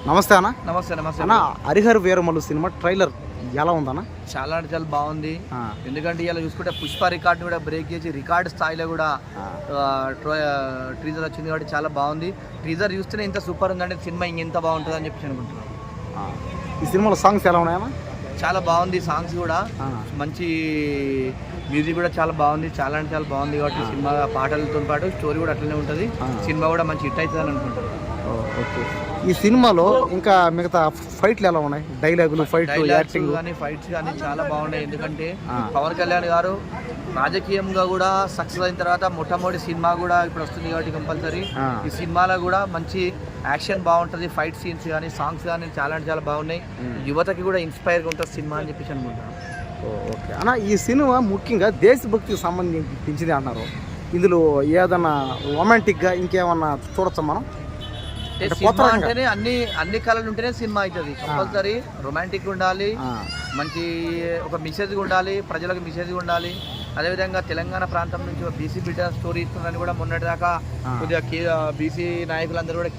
నమస్తే అన్న. నమస్తే నమస్తే అన్న, హరిహర వీరమల్లు సినిమా ట్రైలర్ ఎలా ఉందన్న? చాలా అంటే చాలా బాగుంది. ఎందుకంటే ఇలా చూసుకుంటే పుష్ప రికార్డు కూడా బ్రేక్ చేసి రికార్డు స్థాయిలో కూడా టీజర్ వచ్చింది కాబట్టి చాలా బాగుంది. టీజర్ చూస్తేనే ఇంత సూపర్ ఉందంటే సినిమా ఇంకెంత బాగుంటుంది అని చెప్పి అనుకుంటున్నాను. ఈ సినిమాలో సాంగ్స్ ఎలా ఉన్నాయన్నా? చాలా బాగుంది. సాంగ్స్ కూడా మంచి, మ్యూజిక్ కూడా చాలా బాగుంది. చాలా అంటే చాలా బాగుంది కాబట్టి సినిమా పాటలతో పాటు స్టోరీ కూడా అట్లనే ఉంటుంది. సినిమా కూడా మంచి హిట్ అవుతుంది అని అనుకుంటున్నాను. ఓకే. ఈ సినిమాలో ఇంకా మిగతా ఫైట్లు ఎలా ఉన్నాయి? డైలాగులు, యాక్టింగ్ కానీ ఫైట్స్ కానీ చాలా బాగున్నాయి. ఎందుకంటే పవన్ కళ్యాణ్ గారు రాజకీయంగా కూడా సక్సెస్ అయిన తర్వాత మొట్టమొదటి సినిమా కూడా ఇప్పుడు వస్తుంది కాబట్టి కంపల్సరీ ఈ సినిమాలో కూడా మంచి యాక్షన్ బాగుంటుంది. ఫైట్ సీన్స్ కానీ సాంగ్స్ కానీ చాలా అంటే చాలా బాగున్నాయి. యువతకి కూడా ఇన్స్పైర్గా ఉంటుంది సినిమా అని చెప్పేసి అనుకుంటున్నాను. ఓకే అన్న, ఈ సినిమా ముఖ్యంగా దేశభక్తికి సంబంధించింది అన్నారు. ఇందులో ఏదన్నా రొమాంటిక్గా ఇంకేమన్నా చూడొచ్చా మనం? సినిమా అంటేనే అన్ని కళలు ఉంటేనే సినిమా అవుతుంది. కంపల్సరీ రొమాంటిక్ ఉండాలి, మంచి ఒక మెసేజ్ ఉండాలి, ప్రజలకు మెసేజ్ ఉండాలి. అదేవిధంగా తెలంగాణ ప్రాంతం నుంచి ఒక బీసీ బిడ్డ స్టోరీ ఇస్తుందని కూడా మొన్నటిదాకా కొద్దిగా బీసీ నాయకులందరూ కూడా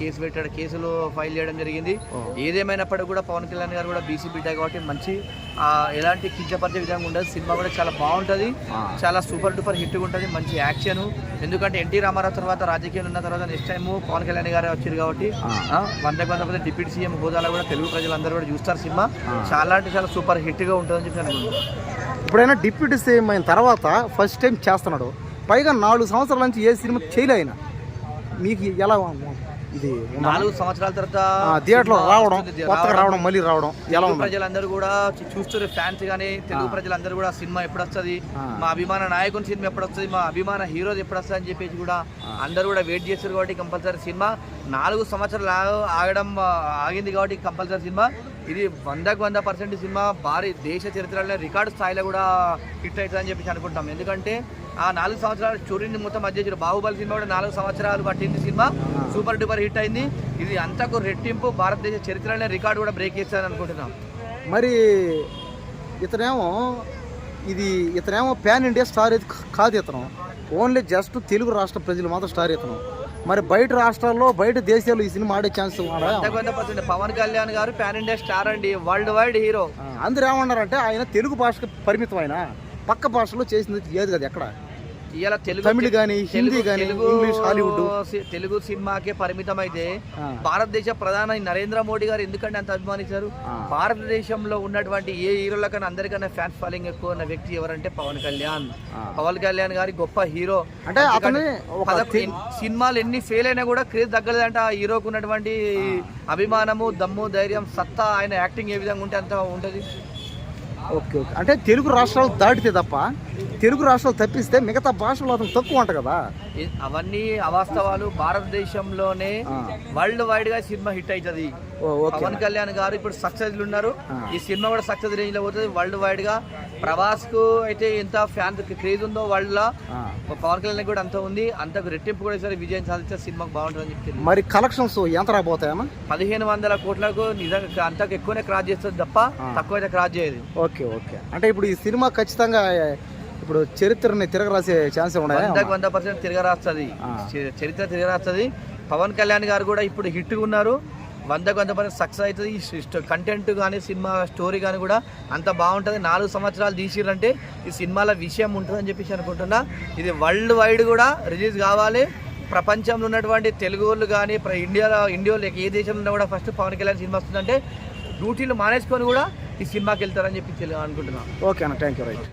కేసులు ఫైల్ చేయడం జరిగింది. ఏదేమైనప్పటికీ కూడా పవన్ కళ్యాణ్ గారు కూడా బీసీ బిడ్డ కాబట్టి మంచి ఎలాంటి కించపరిచే విధంగా ఉండదు. సినిమా కూడా చాలా బాగుంటుంది, చాలా సూపర్ డూపర్ హిట్ ఉంటుంది. మంచి యాక్షన్, ఎందుకంటే ఎన్టీ రామారావు తర్వాత రాజకీయాలు ఉన్న తర్వాత నెక్స్ట్ టైం పవన్ కళ్యాణ్ గారే వచ్చారు కాబట్టి 100% డిప్యూటీ సీఎం హోదాలో కూడా తెలుగు ప్రజలందరూ కూడా చూస్తారు. సినిమా చాలా అంటే చాలా సూపర్ హిట్గా ఉంటుందని చెప్పి అనుకుంటున్నాను. ఇప్పుడైనా డిప్యూటీ సీఎం అయిన తర్వాత ఫస్ట్ టైం చేస్తున్నాడు, పైగా 4 సంవత్సరాల నుంచి ఏ సినిమా చేయలేనా? మీకు ఎలా ఇది 4 సంవత్సరాల తర్వాత థియేటర్లో రావడం మళ్ళీ రావడం ఎలా ఉంది? ప్రజలందరూ కూడా చూస్తారు, ఫ్యాన్స్ కానీ తెలుగు ప్రజలందరూ కూడా సినిమా ఎప్పుడు వస్తుంది, మా అభిమాన నాయకుని సినిమా ఎప్పుడు వస్తుంది, మా అభిమాన హీరోది ఎప్పుడు వస్తుంది అని చెప్పేసి కూడా అందరూ కూడా వెయిట్ చేస్తారు. కాబట్టి కంపల్సరీ సినిమా 4 సంవత్సరాలు ఆగింది కాబట్టి కంపల్సరీ సినిమా ఇది 100% సినిమా భారీ దేశ చరిత్రలో రికార్డు స్థాయిలో కూడా హిట్ అవుతుంది అని చెప్పేసి అనుకుంటాం. ఎందుకంటే ఆ 4 సంవత్సరాల స్టోరీని మొత్తం మధ్య బాహుబలి సినిమా కూడా 4 సంవత్సరాలు పట్టింది. సినిమా సూపర్ డూపర్ హిట్ అయింది. ఇది అంతకు రెట్టింపు భారతదేశ చరిత్రలోనే రికార్డు కూడా బ్రేక్ చేస్తారని అనుకుంటున్నాం. మరి ఇతనేమో ప్యాన్ ఇండియా స్టార్ కాదు. ఇతను ఓన్లీ జస్ట్ తెలుగు రాష్ట్ర ప్రజలు మాత్రం స్టార్. ఇతను మరి బయట రాష్ట్రాల్లో బయట దేశాలు ఈ సినిమా ఆడే ఛాన్స్ పవన్ కళ్యాణ్ గారు ప్యాన్ ఇండియా స్టార్ అండి, వరల్డ్ వైడ్ హీరో. అందరూ ఏమన్నారంటే ఆయన తెలుగు భాషకు పరిమితం, ఆయన పక్క భాషలో చేసింది లేదు కదా ఎక్కడ. ఇలా తమిళ కానీ హిందీ కానీ ఇంగ్లీష్ హాలీవుడ్ తెలుగు సినిమాకే పరిమితం అయితే భారతదేశ ప్రధాని నరేంద్ర మోడీ గారు ఎందుకంటే అంత అభిమానించారు? భారతదేశంలో ఉన్నటువంటి ఏ హీరోల కన్నా అందరికన్నా ఫ్యాన్స్ ఫాలోయింగ్ ఎక్కువ ఉన్న వ్యక్తి ఎవరంటే పవన్ కళ్యాణ్. పవన్ కళ్యాణ్ గారి గొప్ప హీరో అంటే సినిమాలు ఎన్ని ఫెయిల్ అయినా కూడా క్రేజ్ తగ్గలేదంటే ఆ హీరోకు ఉన్నటువంటి అభిమానము, దమ్ము, ధైర్యం, సత్తా, ఆయన యాక్టింగ్ ఏ విధంగా ఉంటే అంత ఉంటుంది. ఓకే. అంటే తెలుగు రాష్ట్రాలు దాటితే తప్ప తెలుగు రాష్ట్రాలు తప్పిస్తే మిగతా భాషలు అతను తక్కువ అంట కదా. అవన్నీ అవాస్తవాలు. భారతదేశంలోనే వరల్డ్ వైడ్ గా సినిమా హిట్ అవుతుంది. పవన్ కళ్యాణ్ గారు ఇప్పుడు సక్సెస్ ఉన్నారు. ఈ సినిమా కూడా సక్సెస్ రేంజ్ లో పోతుంది వరల్డ్ వైడ్ గా. ప్రభాస్ కు అయితే ఎంత ఫ్యాన్స్ క్రేజ్ ఉందో వరల్డ్ లో, పవన్ కళ్యాణ్ కూడా అంత ఉంది. అంతకు రెట్టింపు కూడా సరే విజయం సాధిస్తే సినిమాకి బాగుంటుందని చెప్తుంది. మరి కలెక్షన్స్ ఎంత రాబోతాయమ్మా? 1500 కోట్లకు నిజంగా అంతకు ఎక్కువనే క్రాస్ చేస్తుంది తప్ప తక్కువ అయితే క్రాస్ చేయదు. ఓకే. అంటే ఇప్పుడు ఈ సినిమా ఖచ్చితంగా ఇప్పుడు చరిత్రని తిరగరాసే ఛాన్స్ ఉన్నాయి. 100% తిరగరాస్తుంది, చరిత్ర తిరగరాస్తుంది. పవన్ కళ్యాణ్ గారు కూడా ఇప్పుడు హిట్గా ఉన్నారు. 100% సక్సెస్ అవుతుంది. కంటెంట్ కానీ సినిమా స్టోరీ కానీ కూడా అంత బాగుంటుంది. 4 సంవత్సరాలు తీసిరంటే ఈ సినిమాల విషయం ఉంటుందని చెప్పేసి అనుకుంటున్నా. ఇది వరల్డ్ వైడ్ కూడా రిలీజ్ కావాలి. ప్రపంచంలో ఉన్నటువంటి తెలుగు వాళ్ళు కానీ ఇండియాలో ఏ దేశంలో ఉన్నా కూడా ఫస్ట్ పవన్ కళ్యాణ్ సినిమా వస్తుందంటే డ్యూటీలు మానేసుకొని కూడా ఈ సినిమాకి వెళ్తారని చెప్పి అనుకుంటున్నాను. ఓకే అన్న, థ్యాంక్ యూ. రైట్.